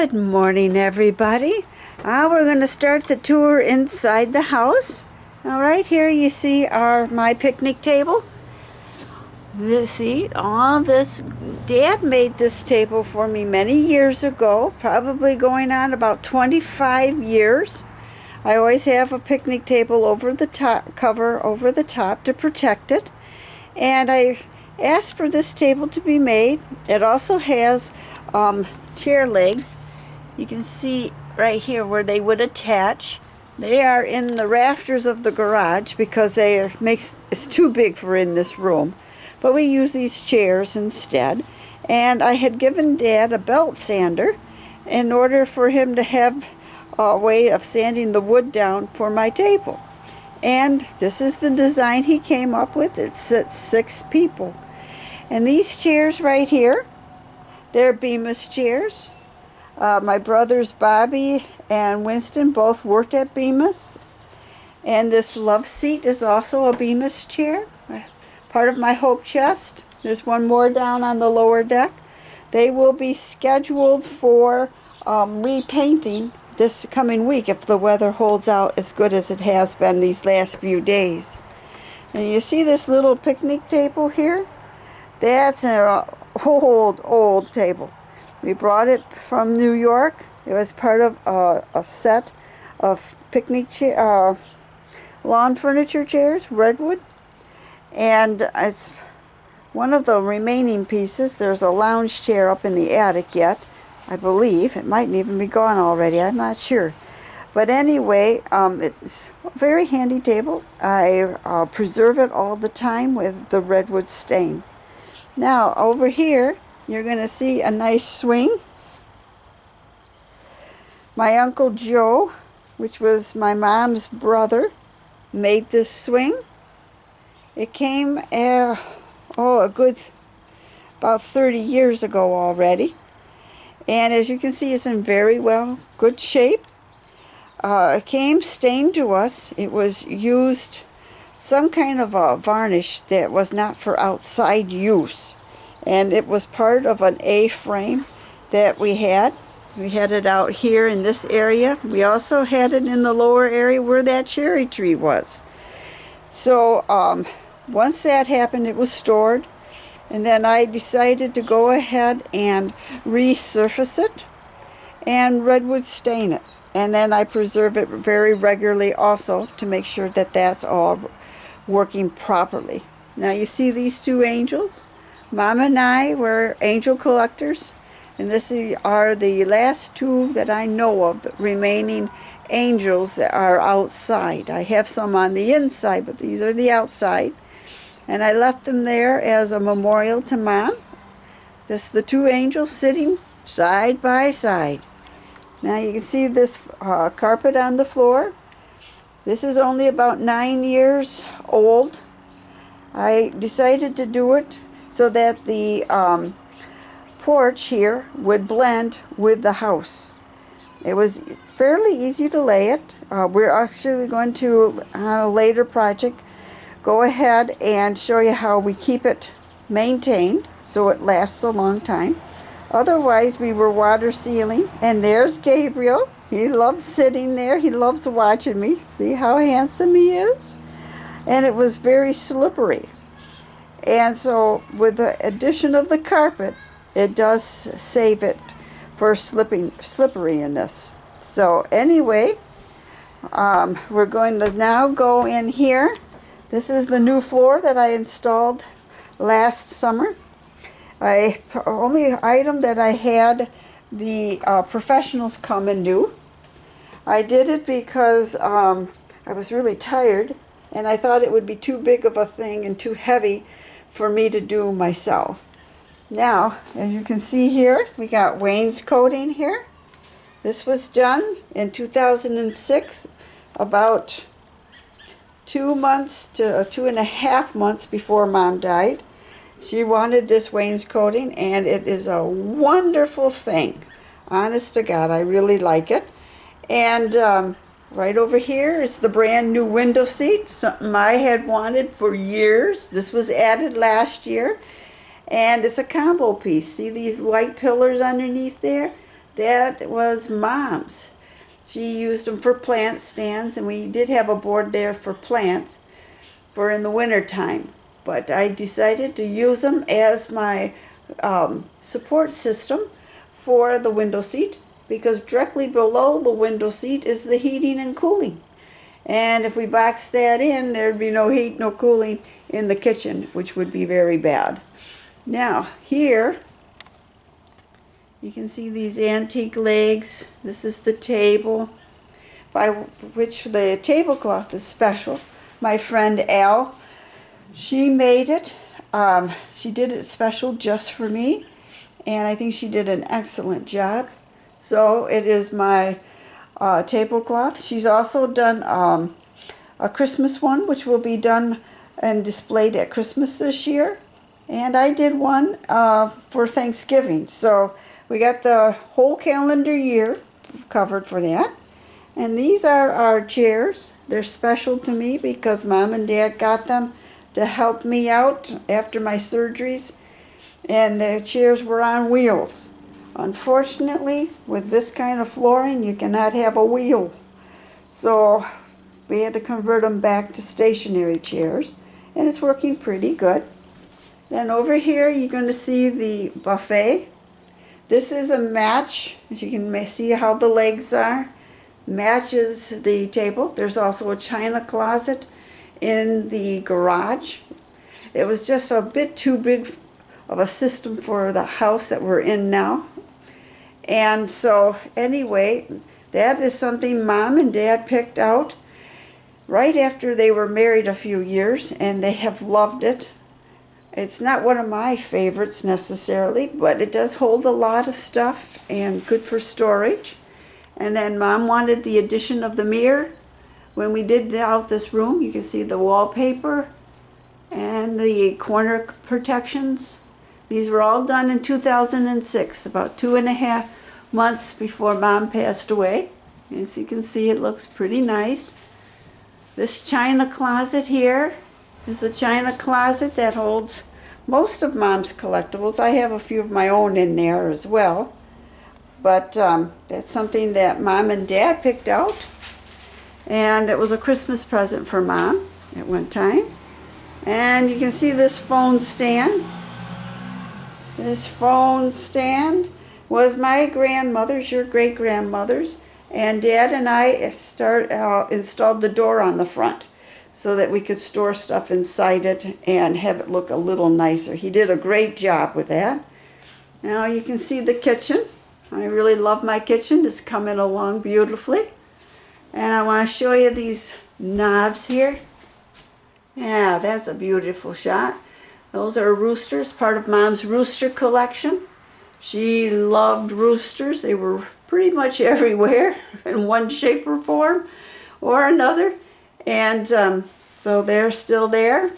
Good morning, everybody. We're going to start the tour inside the house. All right, here you see my picnic table. Dad made this table for me many years ago, probably going on about 25 years. I always have a picnic table over the top, cover over the top to protect it. And I asked for this table to be made. It also has chair legs. You can see right here where they would attach. They are in the rafters of the garage because it's too big for in this room. But we use these chairs instead. And I had given Dad a belt sander in order for him to have a way of sanding the wood down for my table. And this is the design he came up with. It sits 6 people. And these chairs right here, they're Bemis chairs. My brothers Bobby and Winston both worked at Bemis. And this love seat is also a Bemis chair, part of my hope chest. There's one more down on the lower deck. They will be scheduled for repainting this coming week if the weather holds out as good as it has been these last few days. And you see this little picnic table here? That's an old table. We brought it from New York. It was part of a set of lawn furniture chairs, redwood. And it's one of the remaining pieces. There's a lounge chair up in the attic yet, I believe. It might even be gone already. I'm not sure. But anyway, it's a very handy table. I preserve it all the time with the redwood stain. Now, over here, you're going to see a nice swing. My Uncle Joe, which was my mom's brother, made this swing. It came a good about 30 years ago already. And as you can see, it's in very good shape. It came stained to us. It was used some kind of a varnish that was not for outside use. And it was part of an A-frame that we had. We had it out here in this area. We also had it in the lower area where that cherry tree was. So once that happened, it was stored. And then I decided to go ahead and resurface it and redwood stain it. And then I preserve it very regularly also to make sure that that's all working properly. Now you see these 2 angels? Mom and I were angel collectors, and this are the last 2 that I know of remaining angels that are outside. I have some on the inside, but these are the outside. And I left them there as a memorial to Mom. This the 2 angels sitting side by side. Now you can see this carpet on the floor. This is only about 9 years old. I decided to do it so that the porch here would blend with the house. It was fairly easy to lay it. We're actually going to, on a later project, go ahead and show you how we keep it maintained so it lasts a long time. Otherwise, we were water sealing. And there's Gabriel. He loves sitting there. He loves watching me. See how handsome he is? And it was very slippery. And so with the addition of the carpet, it does save it for slipperiness. So anyway, we're going to now go in here. This is the new floor that I installed last summer. Only item that I had the professionals come and do. I did it because I was really tired and I thought it would be too big of a thing and too heavy for me to do myself. Now, as you can see here, we got wainscoting here. This was done in 2006, about 2 months to 2.5 months before Mom died. She wanted this wainscoting, and it is a wonderful thing. Honest to God, I really like it. And right over here is the brand new window seat, something I had wanted for years. This was added last year, and it's a combo piece. See these white pillars underneath there? that was Mom's. She used them for plant stands, and we did have a board there for plants for in the winter time. But I decided to use them as my support system for the window seat, because directly below the window seat is the heating and cooling. And if we box that in, there'd be no heat, no cooling in the kitchen, which would be very bad. Now, here, you can see these antique legs. This is the table, by which the tablecloth is special. My friend Al, she made it. She did it special just for me, and I think she did an excellent job. So it is my tablecloth. She's also done a Christmas one, which will be done and displayed at Christmas this year. And I did one for Thanksgiving. So we got the whole calendar year covered for that. And these are our chairs. They're special to me because Mom and Dad got them to help me out after my surgeries. And the chairs were on wheels. Unfortunately, with this kind of flooring, you cannot have a wheel. So we had to convert them back to stationary chairs. And it's working pretty good. Then over here, you're going to see the buffet. This is a match, as you can see how the legs are. Matches the table. There's also a china closet in the garage. It was just a bit too big of a system for the house that we're in now. And so anyway, that is something Mom and Dad picked out right after they were married a few years, and they have loved it. It's not one of my favorites necessarily, but it does hold a lot of stuff and good for storage. And then Mom wanted the addition of the mirror. When we did out this room, you can see the wallpaper and the corner protections. These were all done in 2006, about 2.5 months before Mom passed away. As you can see, it looks pretty nice. This china closet here is a china closet that holds most of Mom's collectibles. I have a few of my own in there as well. But that's something that Mom and Dad picked out. And it was a Christmas present for Mom at one time. And you can see this phone stand. This phone stand was my grandmother's, your great-grandmother's. And Dad and I installed the door on the front so that we could store stuff inside it and have it look a little nicer. He did a great job with that. Now you can see the kitchen. I really love my kitchen. It's coming along beautifully. And I want to show you these knobs here. Yeah, that's a beautiful shot. Those are roosters, part of Mom's rooster collection. She loved roosters. They were pretty much everywhere in one shape or form or another. And so they're still there.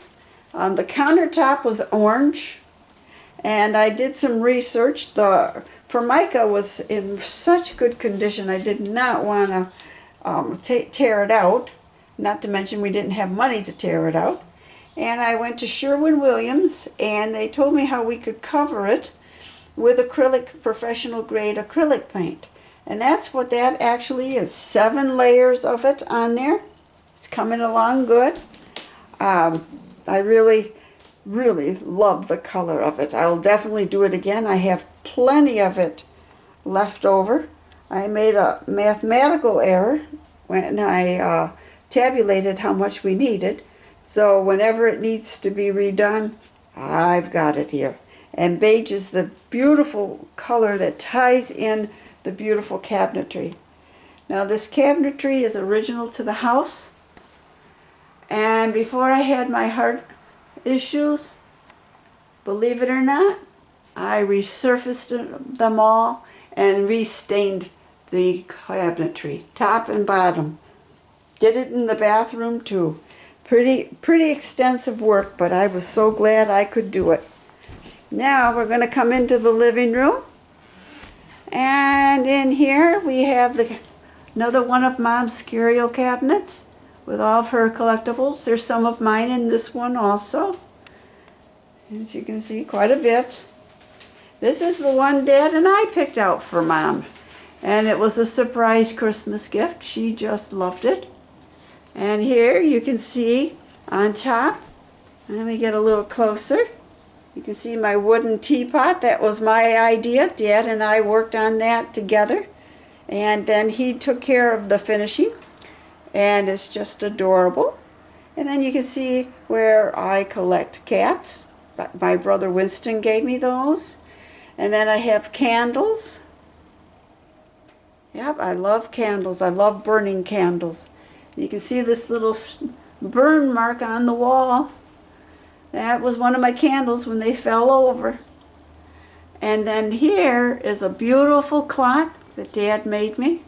The countertop was orange. And I did some research. The Formica was in such good condition, I did not want to tear it out. Not to mention we didn't have money to tear it out. And I went to Sherwin-Williams, and they told me how we could cover it with acrylic, professional grade acrylic paint. And that's what that actually is. 7 layers of it on there. It's coming along good. I really love the color of it. I'll definitely do it again. I have plenty of it left over. I made a mathematical error when I tabulated how much we needed. So whenever it needs to be redone, I've got it here. And beige is the beautiful color that ties in the beautiful cabinetry. Now this cabinetry is original to the house. And before I had my heart issues, believe it or not, I resurfaced them all and restained the cabinetry, top and bottom. Did it in the bathroom too. Pretty extensive work, but I was so glad I could do it. Now we're going to come into the living room. And in here we have another one of Mom's curio cabinets with all of her collectibles. There's some of mine in this one also. As you can see, quite a bit. This is the one Dad and I picked out for Mom. And it was a surprise Christmas gift. She just loved it. And here you can see on top, let me get a little closer. You can see my wooden teapot. That was my idea. Dad and I worked on that together. And then he took care of the finishing. And it's just adorable. And then you can see where I collect cats. My brother Winston gave me those. And then I have candles. Yep, I love candles. I love burning candles. You can see this little burn mark on the wall. That was one of my candles when they fell over. And then here is a beautiful clock that Dad made me.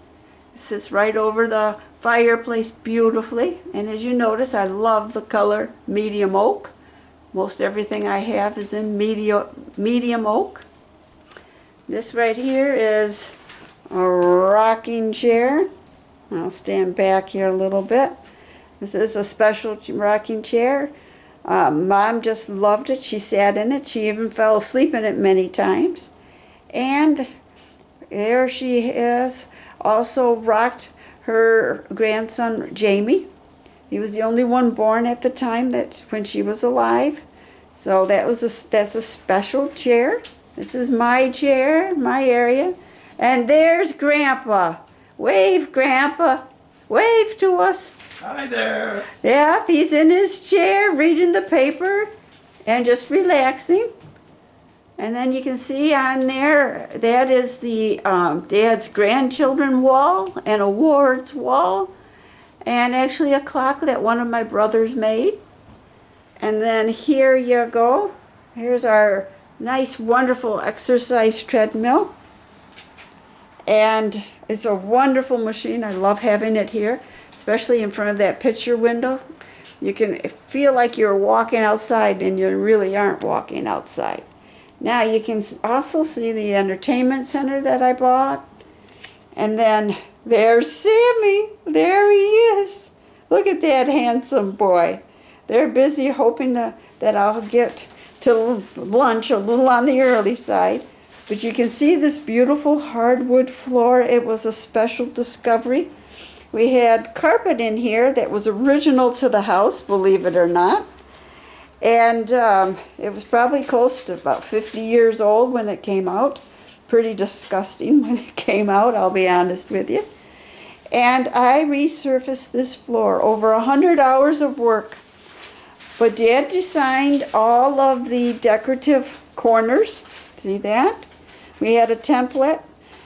It sits right over the fireplace beautifully. And as you notice, I love the color medium oak. Most everything I have is in medium oak. This right here is a rocking chair. I'll stand back here a little bit. This is a special rocking chair. Mom just loved it. She sat in it. She even fell asleep in it many times. And there she is. Also rocked her grandson Jamie. He was the only one born at the time that when she was alive. So that's a special chair. This is my chair, my area. And there's Grandpa. Wave, Grandpa. Wave to us. Hi there. Yeah, he's in his chair reading the paper and just relaxing. And then you can see on there, that is the Dad's grandchildren wall and awards wall. And actually a clock that one of my brothers made. And then here you go. Here's our nice, wonderful exercise treadmill. And it's a wonderful machine. I love having it here, especially in front of that picture window. You can feel like you're walking outside and you really aren't walking outside. Now you can also see the entertainment center that I bought. And then there's Sammy. There he is. Look at that handsome boy. They're busy hoping that I'll get to lunch a little on the early side. But you can see this beautiful hardwood floor. It was a special discovery. We had carpet in here that was original to the house, believe it or not. And it was probably close to about 50 years old when it came out. Pretty disgusting when it came out, I'll be honest with you. And I resurfaced this floor, over 100 hours of work. But Dad designed all of the decorative corners. See that? We had a template,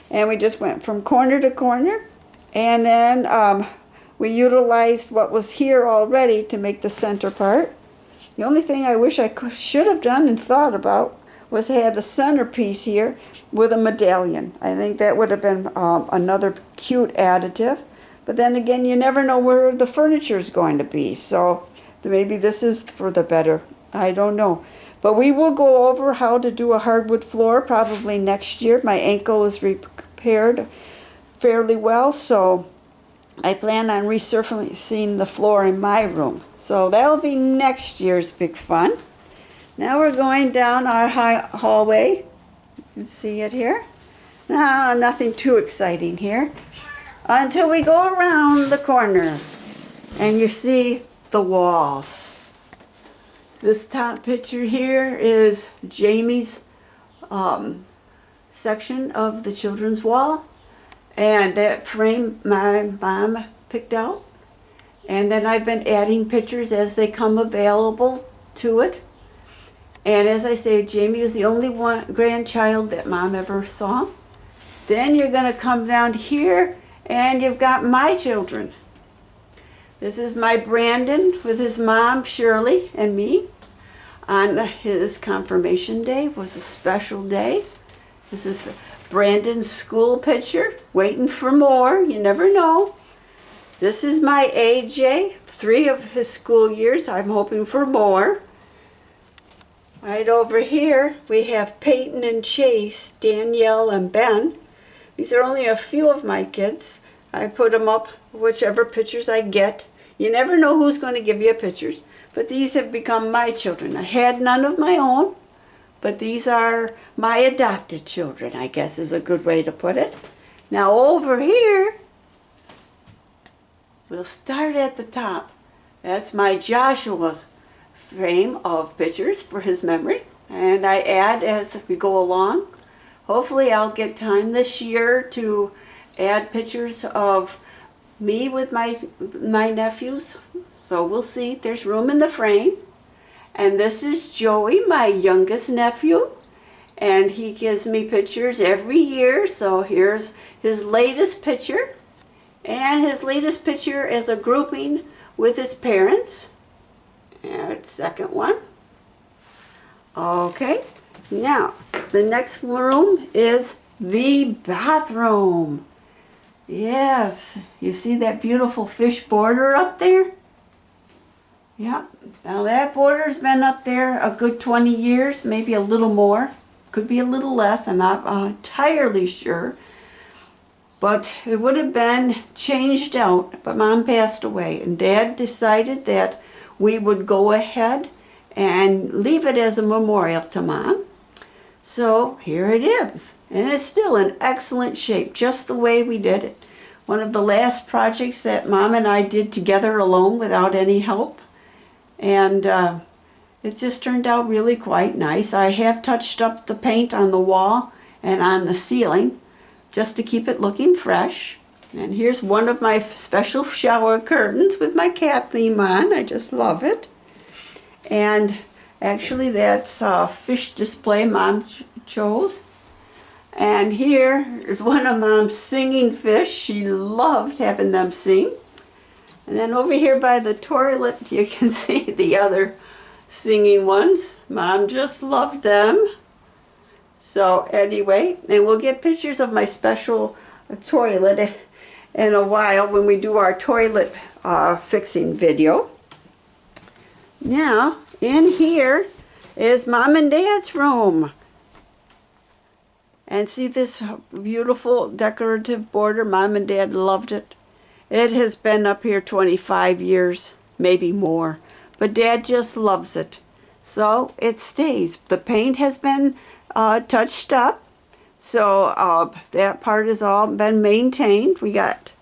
and we just went from corner to corner. And then we utilized what was here already to make the center part. The only thing I wish I should have done and thought about was had a centerpiece here with a medallion. I think that would have been another cute additive. But then again, you never know where the furniture is going to be. So maybe this is for the better. I don't know. But we will go over how to do a hardwood floor probably next year. My ankle is repaired fairly well, so I plan on resurfacing the floor in my room. So that'll be next year's big fun. Now we're going down our hallway. You can see it here. Now, nothing too exciting here. Until we go around the corner and you see the wall. This top picture here is Jamie's section of the children's wall. And that frame my mom picked out. And then I've been adding pictures as they come available to it. And as I say, Jamie was the only grandchild that Mom ever saw. Then you're going to come down here and you've got my children. This is my Brandon with his mom, Shirley, and me. On his confirmation day was a special day. This is Brandon's school picture, waiting for more, you never know. This is my AJ, 3 of his school years, I'm hoping for more. Right over here, we have Peyton and Chase, Danielle and Ben. These are only a few of my kids. I put them up, whichever pictures I get. You never know who's going to give you pictures, but these have become my children. I had none of my own, but these are my adopted children, I guess is a good way to put it. Now over here, we'll start at the top. That's my Joshua's frame of pictures for his memory. And I add as we go along. Hopefully I'll get time this year to add pictures of me with my nephews. So we'll see. There's room in the frame. And this is Joey, my youngest nephew. And he gives me pictures every year. So here's his latest picture. And his latest picture is a grouping with his parents. And second one. Okay. Now, the next room is the bathroom. Yes, you see that beautiful fish border up there? Yep. Now that border's been up there a good 20 years, maybe a little more. Could be a little less, I'm not entirely sure. But it would have been changed out, but Mom passed away. And Dad decided that we would go ahead and leave it as a memorial to Mom. So here it is. And it's still in excellent shape, just the way we did it. One of the last projects that Mom and I did together alone without any help. And it just turned out really quite nice. I have touched up the paint on the wall and on the ceiling just to keep it looking fresh. And here's one of my special shower curtains with my cat theme on. I just love it. And actually that's a fish display Mom chose. And here is one of Mom's singing fish. She loved having them sing. And then over here by the toilet you can see the other singing ones. Mom just loved them. So anyway, and we'll get pictures of my special toilet in a while when we do our toilet fixing video. Now, in here is Mom and Dad's room. And see this beautiful decorative border? Mom and Dad loved it. It has been up here 25 years, maybe more. But Dad just loves it. So it stays. The paint has been touched up. So that part has all been maintained. We got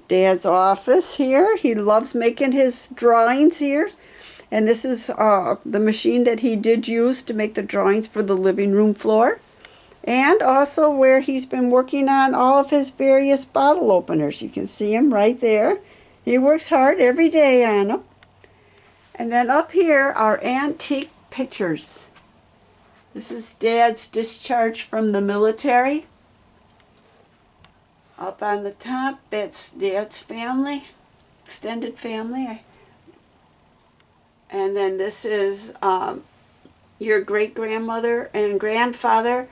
Dad's office here. He loves making his drawings here. And this is the machine that he did use to make the drawings for the living room floor. And also where he's been working on all of his various bottle openers. You can see him right there. He works hard every day on them. And then up here are antique pictures. This is Dad's discharge from the military. Up on the top, that's Dad's family, extended family. And then this is your great-grandmother and grandfather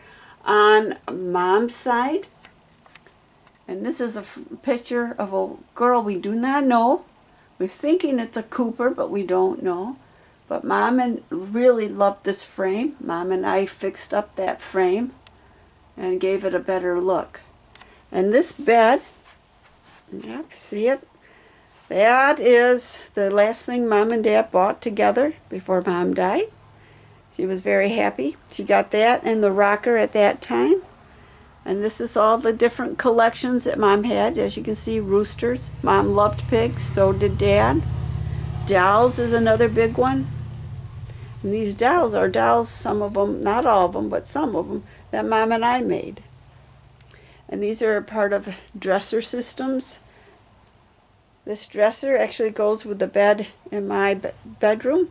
on Mom's side. And this is a picture of a girl we do not know. We're thinking it's a Cooper, but we don't know. But Mom really loved this frame. Mom and I fixed up that frame and gave it a better look. And this bed, yep, see it? That is the last thing Mom and Dad bought together before Mom died. She was very happy. She got that and the rocker at that time. And this is all the different collections that Mom had. As you can see, roosters. Mom loved pigs, so did Dad. Dolls is another big one. And these dolls are dolls, some of them, not all of them, but some of them, that Mom and I made. And these are part of dresser systems. This dresser actually goes with the bed in my bedroom.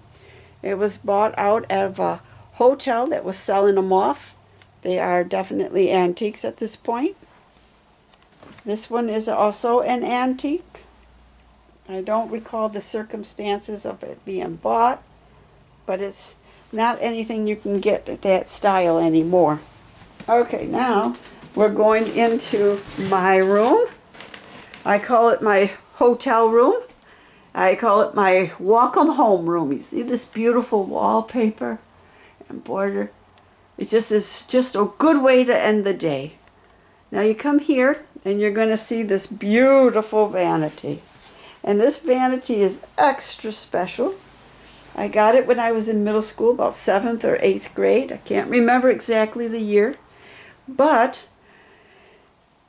It was bought out of a hotel that was selling them off. They are definitely antiques at this point. This one is also an antique. I don't recall the circumstances of it being bought, but it's not anything you can get at that style anymore. Okay, now we're going into my room. I call it my hotel room. I call it my welcome home room. You see this beautiful wallpaper and border? It just is just a good way to end the day. Now you come here and you're going to see this beautiful vanity. And this vanity is extra special. I got it when I was in middle school, about 7th or 8th grade. I can't remember exactly the year. But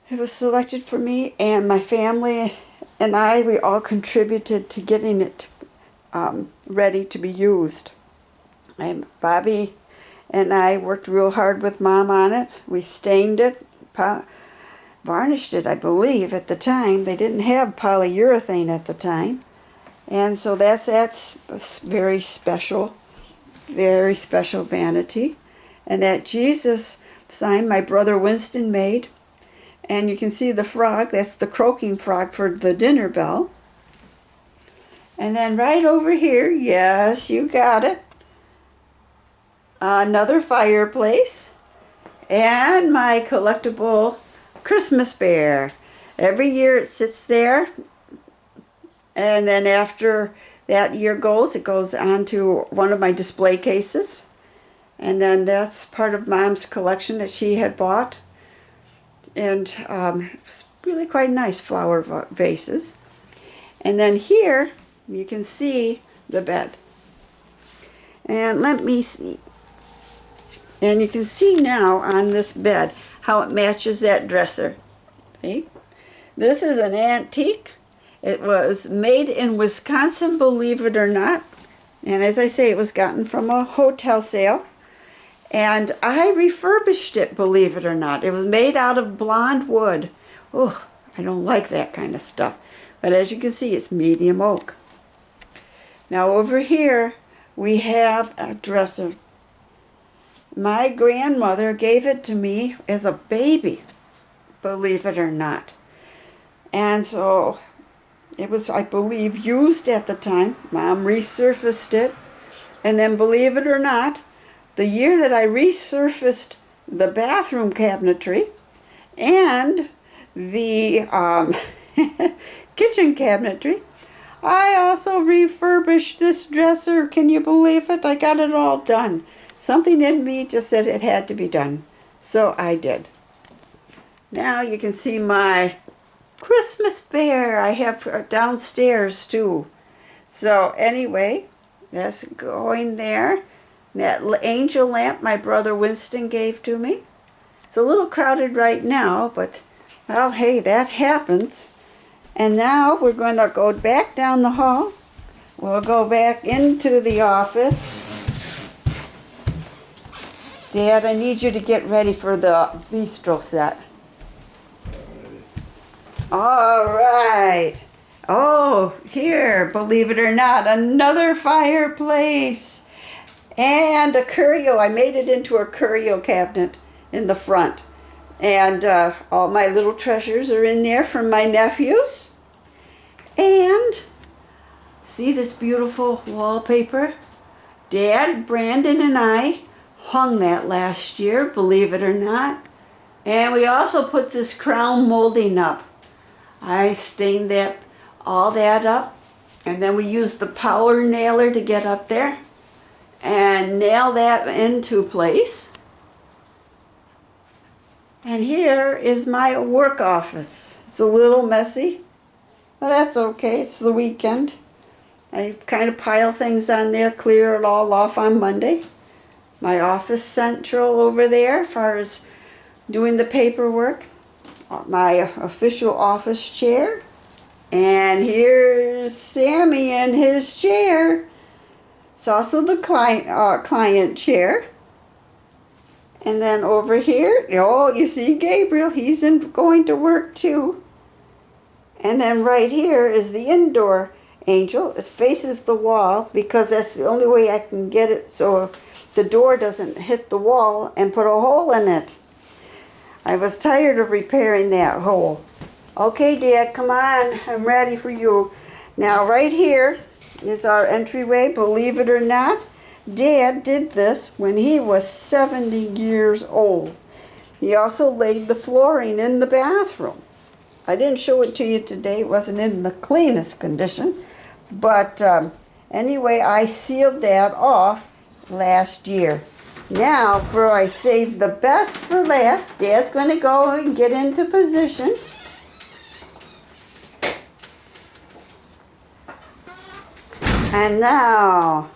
It was selected for me, and my family and I, we all contributed to getting it ready to be used. And Bobby and I worked real hard with Mom on it. We stained it, varnished it, I believe, at the time. They didn't have polyurethane at the time. And so that's very special vanity. And that Jesus sign my brother Winston made. And you can see the frog, that's the croaking frog for the dinner bell. And then right over here, yes, you got it, another fireplace. And my collectible Christmas bear. Every year it sits there. And then after that year goes, it goes on to one of my display cases. And then that's part of Mom's collection that she had bought. And it's really quite nice flower vases. And then here you can see the bed. And let me see. And you can see now on this bed how it matches that dresser. See? This is an antique. It was made in Wisconsin, believe it or not. And as I say, it was gotten from a hotel sale. And I refurbished it, believe it or not. It was made out of blonde wood. Oh, I don't like that kind of stuff. But as you can see, it's medium oak. Now over here, we have a dresser. My grandmother gave it to me as a baby, believe it or not. And so it was, I believe, used at the time. Mom resurfaced it. And then, believe it or not, the year that I resurfaced the bathroom cabinetry and the kitchen cabinetry, I also refurbished this dresser. Can you believe it? I got it all done. Something in me just said it had to be done. So I did. Now you can see my Christmas bear I have downstairs too. So anyway, that's going there. That angel lamp my brother Winston gave to me. It's a little crowded right now, but well, hey, that happens. And now we're going to go back down the hall. We'll go back into the office. Dad, I need you to get ready for the bistro set. All right. Oh, here, believe it or not, another fireplace. And a curio. I made it into a curio cabinet in the front. And all my little treasures are in there from my nephews. And see this beautiful wallpaper? Dad, Brandon, and I hung that last year, believe it or not. And we also put this crown molding up. I stained all that up. And then we used the power nailer to get up there and nail that into place. And here is my work office. It's a little messy, but that's okay. It's the weekend. I kind of pile things on there, clear it all off on Monday. My office central over there as far as doing the paperwork. My official office chair. And here's Sammy in his chair. It's also the client chair. And then over here, oh, you see Gabriel, he's going to work too. And then right here is the indoor angel. It faces the wall because that's the only way I can get it so the door doesn't hit the wall and put a hole in it. I was tired of repairing that hole. Okay, Dad, come on, I'm ready for you. Now right here is our entryway, believe it or not. Dad did this when he was 70 years old. He also laid the flooring in the bathroom. I didn't show it to you today. It wasn't in the cleanest condition. But anyway, I sealed that off last year. Now, for I saved the best for last, Dad's going to go and get into position. And now,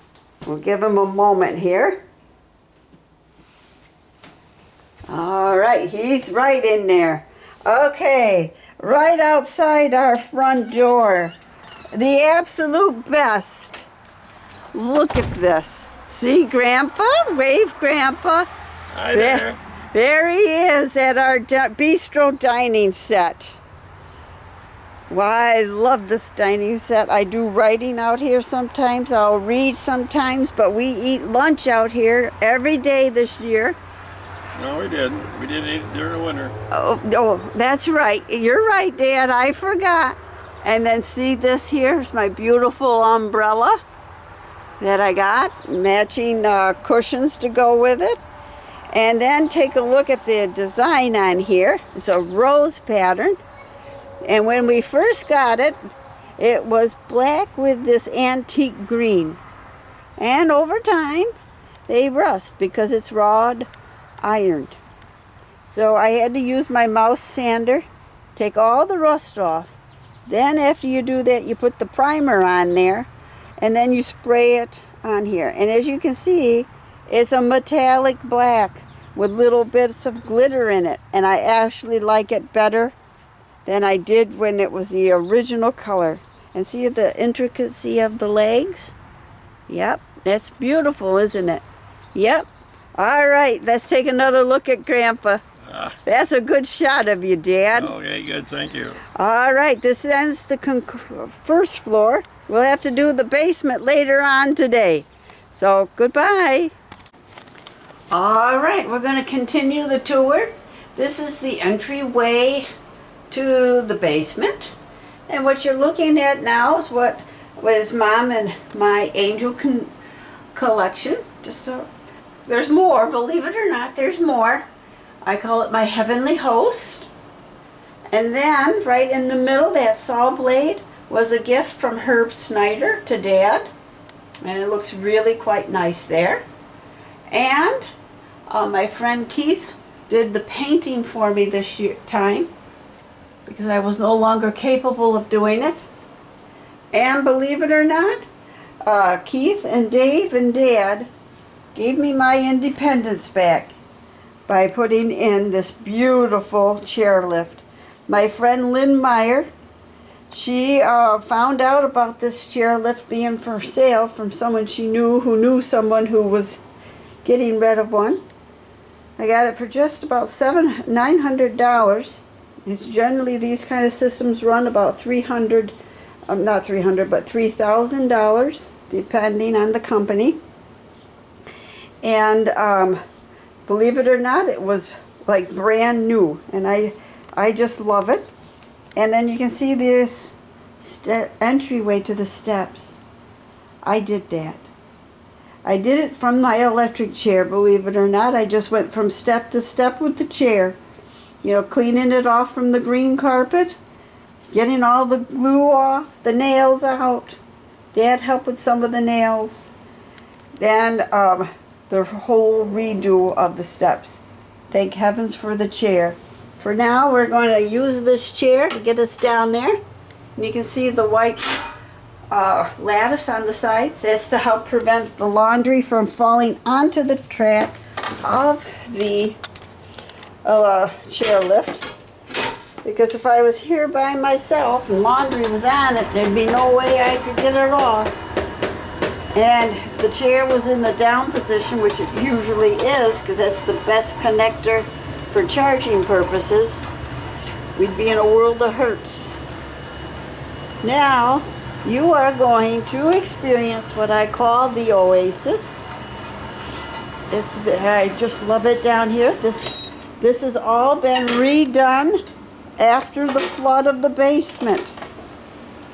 we'll give him a moment here. All right, he's right in there. Okay, right outside our front door. The absolute best. Look at this. See, Grandpa? Wave, Grandpa. Hi there. There he is at our bistro dining set. Why, I love this dining set. I do writing out here sometimes. I'll read sometimes, but we eat lunch out here every day this year. No, we didn't. We didn't eat it during the winter. Oh, that's right. You're right, Dad. I forgot. And then see this here is my beautiful umbrella that I got. Matching cushions to go with it. And then take a look at the design on here. It's a rose pattern. And when we first got it, it was black with this antique green. And over time, they rust because it's wrought ironed. So I had to use my mouse sander, take all the rust off. Then after you do that, you put the primer on there, and then you spray it on here. And as you can see, it's a metallic black with little bits of glitter in it. And I actually like it better than I did when it was the original color. And see the intricacy of the legs? Yep, that's beautiful, isn't it? Yep. All right, let's take another look at Grandpa. That's a good shot of you, Dad. Okay, good, thank you. All right, this ends the first floor. We'll have to do the basement later on today. So, goodbye. All right, we're going to continue the tour. This is the entryway to the basement. And what you're looking at now is what was Mom and my angel collection. There's more, believe it or not, there's more. I call it my heavenly host. And then right in the middle, that saw blade was a gift from Herb Snyder to Dad. And it looks really quite nice there. And my friend Keith did the painting for me this time because I was no longer capable of doing it. And believe it or not, Keith and Dave and Dad gave me my independence back by putting in this beautiful chairlift. My friend Lynn Meyer, she found out about this chairlift being for sale from someone she knew who knew someone who was getting rid of one. I got it for just about $900. It's generally, these kind of systems run about $3,000, depending on the company. And believe it or not, it was like brand new, and I just love it. And then you can see this entryway to the steps. I did that. I did it from my electric chair, believe it or not. I just went from step to step with the chair. You know, cleaning it off from the green carpet, getting all the glue off, the nails out. Dad helped with some of the nails. Then the whole redo of the steps. Thank heavens for the chair. For now, we're going to use this chair to get us down there. And you can see the white lattice on the sides. That's to help prevent the laundry from falling onto the track of the chairlift. Because if I was here by myself and laundry was on it, there'd be no way I could get it off. And if the chair was in the down position, which it usually is, because that's the best connector for charging purposes, we'd be in a world of hurts. Now, you are going to experience what I call the oasis. I just love it down here. This has all been redone after the flood of the basement.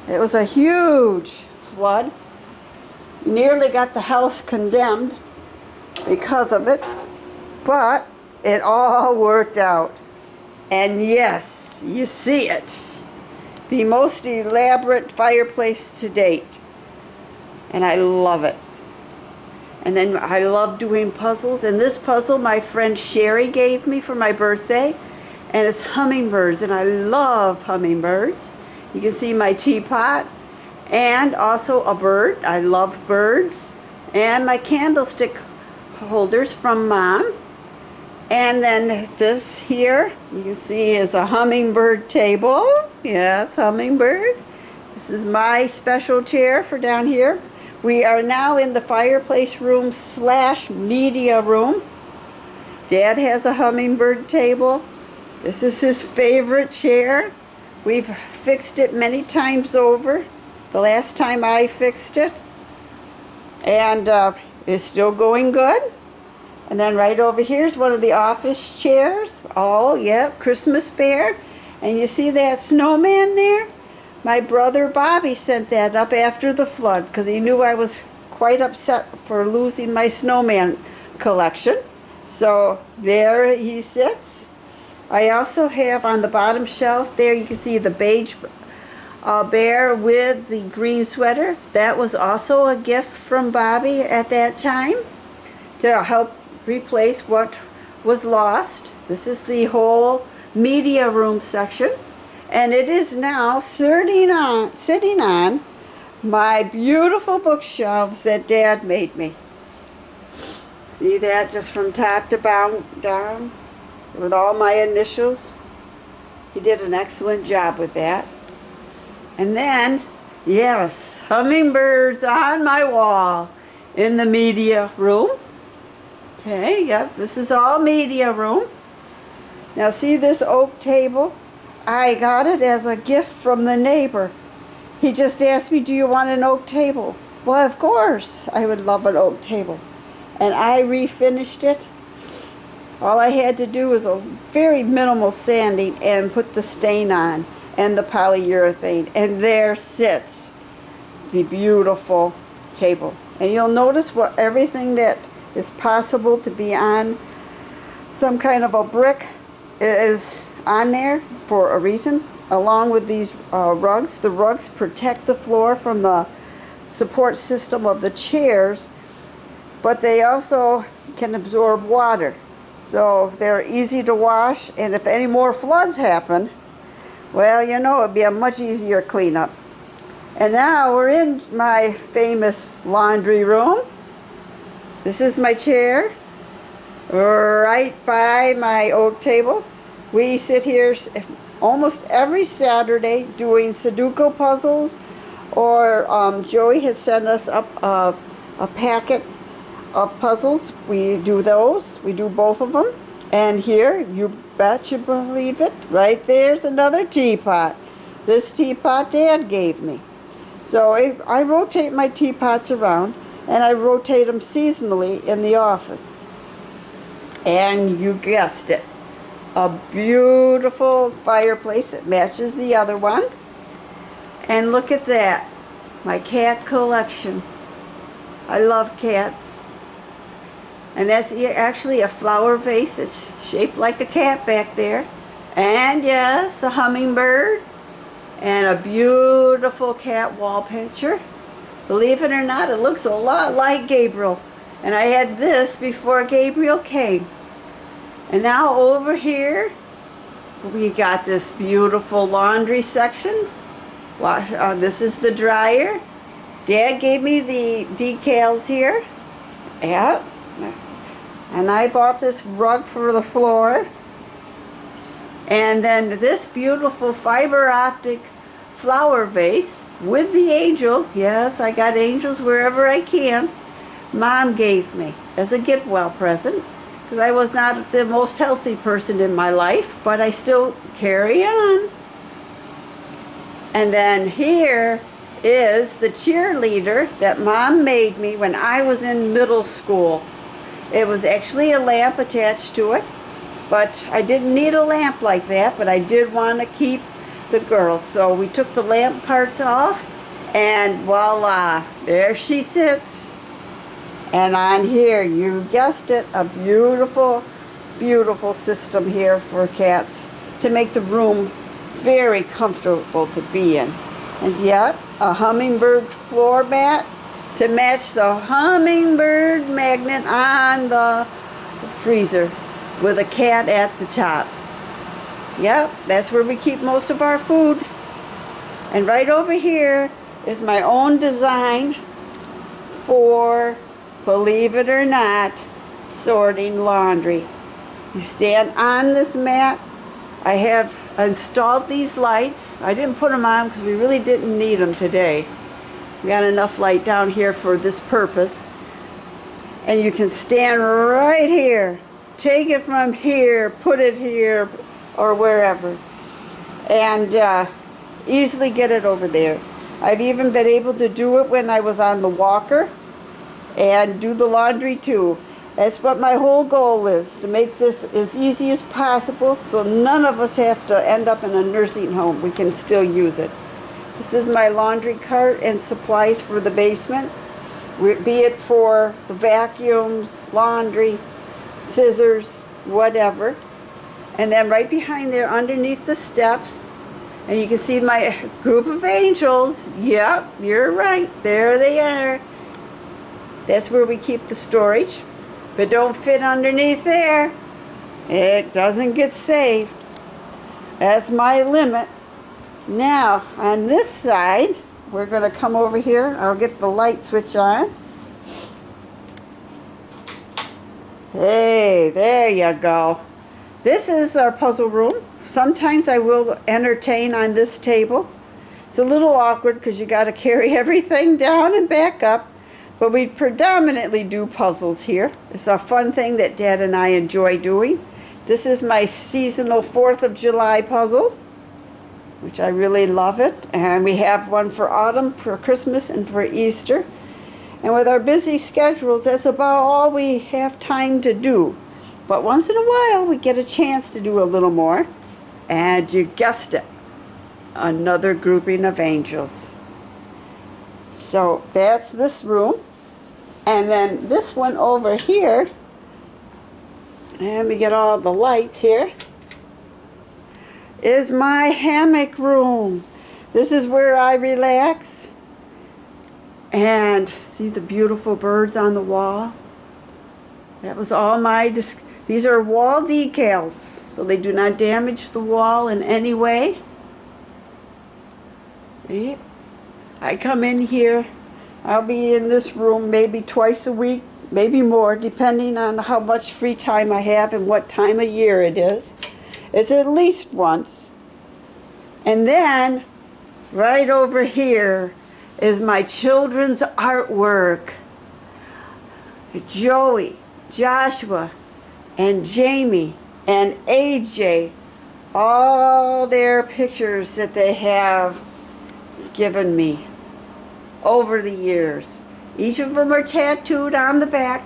It was a huge flood. Nearly got the house condemned because of it, but it all worked out. And yes, you see it. The most elaborate fireplace to date. And I love it. And then I love doing puzzles. And this puzzle my friend Sherry gave me for my birthday. And it's hummingbirds. And I love hummingbirds. You can see my teapot. And also a bird. I love birds. And my candlestick holders from Mom. And then this here, you can see is a hummingbird table. Yes, hummingbird. This is my special chair for down here. We are now in the fireplace room / media room. Dad has a hummingbird table. This is his favorite chair. We've fixed it many times over. The last time I fixed it. And it's still going good. And then right over here is one of the office chairs. Oh, yeah, Christmas bear. And you see that snowman there? My brother Bobby sent that up after the flood because he knew I was quite upset for losing my snowman collection. So there he sits. I also have on the bottom shelf there, you can see the beige bear with the green sweater. That was also a gift from Bobby at that time to help replace what was lost. This is the whole media room section, and it is now sitting on my beautiful bookshelves that Dad made me. See that, just from top to down with all my initials. He did an excellent job with that. And then, yes, hummingbirds on my wall in the media room. Okay, yep, this is all media room. Now see this oak table? I got it as a gift from the neighbor. He just asked me, do you want an oak table? Well, of course, I would love an oak table. And I refinished it. All I had to do was a very minimal sanding and put the stain on and the polyurethane. And there sits the beautiful table. And you'll notice what everything that is possible to be on some kind of a brick is on there for a reason, along with these rugs. The rugs protect the floor from the support system of the chairs, but they also can absorb water. So they're easy to wash, and if any more floods happen, well, you know, it'd be a much easier cleanup. And now we're in my famous laundry room. This is my chair, right by my oak table. We sit here almost every Saturday doing Sudoku puzzles, or Joey has sent us up a packet of puzzles. We do those. We do both of them. And here, you bet you believe it, right there's another teapot. This teapot Dad gave me. So I rotate my teapots around, and I rotate them seasonally in the office. And you guessed it, a beautiful fireplace that matches the other one. And look at that, my cat collection. I love cats. And that's actually a flower vase that's shaped like a cat back there. And yes, a hummingbird. And a beautiful cat wall picture. Believe it or not, it looks a lot like Gabriel. And I had this before Gabriel came. And now over here, we got this beautiful laundry section. This is the dryer. Dad gave me the decals here. Yeah. And I bought this rug for the floor. And then this beautiful fiber optic flower vase with the angel. Yes, I got angels wherever I can. Mom gave me as a get well present, because I was not the most healthy person in my life, but I still carry on. And then here is the cheerleader that Mom made me when I was in middle school. It was actually a lamp attached to it, but I didn't need a lamp like that, but I did want to keep the girl. So we took the lamp parts off, and voila, there she sits. And on here, you guessed it, a beautiful, beautiful system here for cats to make the room very comfortable to be in. And yet, a hummingbird floor mat to match the hummingbird magnet on the freezer with a cat at the top. Yep, that's where we keep most of our food. And right over here is my own design for, believe it or not, sorting laundry. You stand on this mat. I have installed these lights. I didn't put them on because we really didn't need them today. We got enough light down here for this purpose. And you can stand right here. Take it from here, put it here, or wherever. And easily get it over there. I've even been able to do it when I was on the walker and do the laundry too. That's what my whole goal is, to make this as easy as possible so none of us have to end up in a nursing home. We can still use it. This is my laundry cart and supplies for the basement, be it for the vacuums, laundry, scissors, whatever. And then right behind there, underneath the steps, and you can see my group of angels. Yep, you're right. There they are. That's where we keep the storage. But don't fit underneath there. It doesn't get saved. That's my limit. Now, on this side, we're going to come over here. I'll get the light switch on. Hey, there you go. This is our puzzle room. Sometimes I will entertain on this table. It's a little awkward because you got to carry everything down and back up. But we predominantly do puzzles here. It's a fun thing that Dad and I enjoy doing. This is my seasonal 4th of July puzzle, which I really love it. And we have one for autumn, for Christmas, and for Easter. And with our busy schedules, that's about all we have time to do. But once in a while, we get a chance to do a little more. And you guessed it, another grouping of angels. So that's this room. And then this one over here, let me get all the lights here, is my hammock room. This is where I relax. And see the beautiful birds on the wall? That was all my, these are wall decals, so they do not damage the wall in any way. See? I come in here, I'll be in this room maybe twice a week, maybe more, depending on how much free time I have and what time of year it is. It's at least once. And then, right over here is my children's artwork. Joey, Joshua, and Jamie, and AJ, all their pictures that they have given me over the years. Each of them are tattooed on the back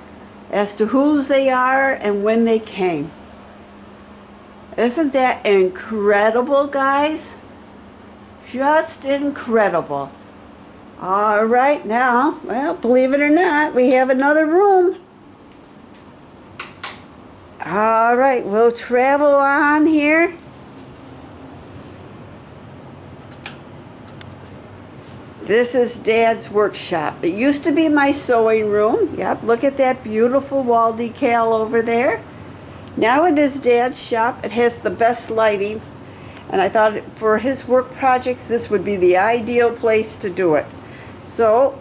as to whose they are and when they came. Isn't that incredible, guys? Just incredible. All right, now, well, believe it or not, we have another room. All right, we'll travel on here. This is Dad's workshop. It used to be my sewing room. Yep, look at that beautiful wall decal over there. Now it is Dad's shop. It has the best lighting. And I thought for his work projects, this would be the ideal place to do it. So,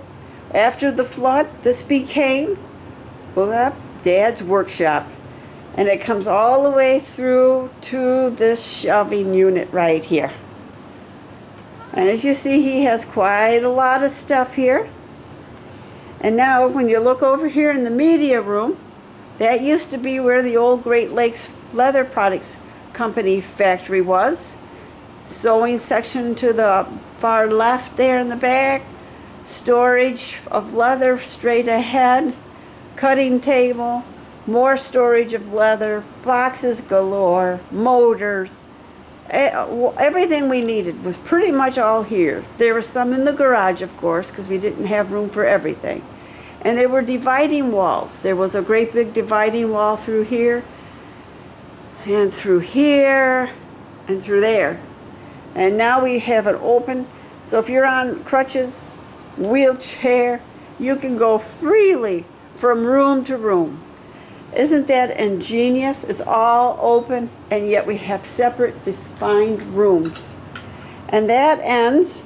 after the flood, this became, well, Dad's workshop. And it comes all the way through to this shelving unit right here. And as you see, he has quite a lot of stuff here. And now when you look over here in the media room, that used to be where the old Great Lakes Leather Products Company factory was. Sewing section to the far left there in the back. Storage of leather straight ahead. Cutting table. More storage of leather. Boxes galore. Motors. Everything we needed was pretty much all here. There was some in the garage, of course, because we didn't have room for everything. And there were dividing walls. There was a great big dividing wall through here, and through here, and through there. And now we have it open, so if you're on crutches, wheelchair, you can go freely from room to room. Isn't that ingenious? It's all open, and yet we have separate, defined rooms. And that ends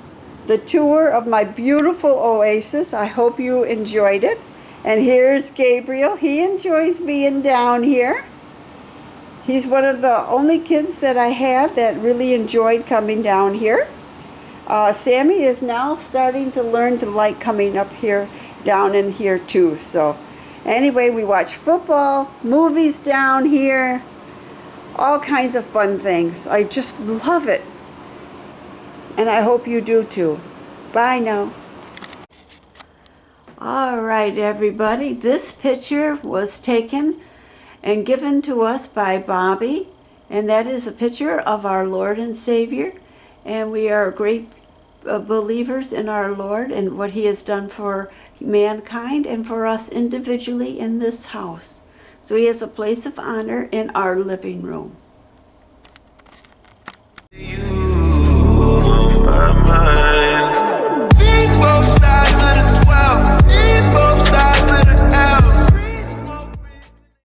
the tour of my beautiful oasis. I hope you enjoyed it. And here's Gabriel. He enjoys being down here. He's one of the only kids that I had that really enjoyed coming down here. Sammy is now starting to learn to like coming up here, down in here too. So anyway, we watch football, movies down here, all kinds of fun things. I just love it. And I hope you do too. Bye now. All right, everybody. This picture was taken and given to us by Bobby. And that is a picture of our Lord and Savior. And we are great believers in our Lord and what He has done for mankind and for us individually in this house. So He has a place of honor in our living room.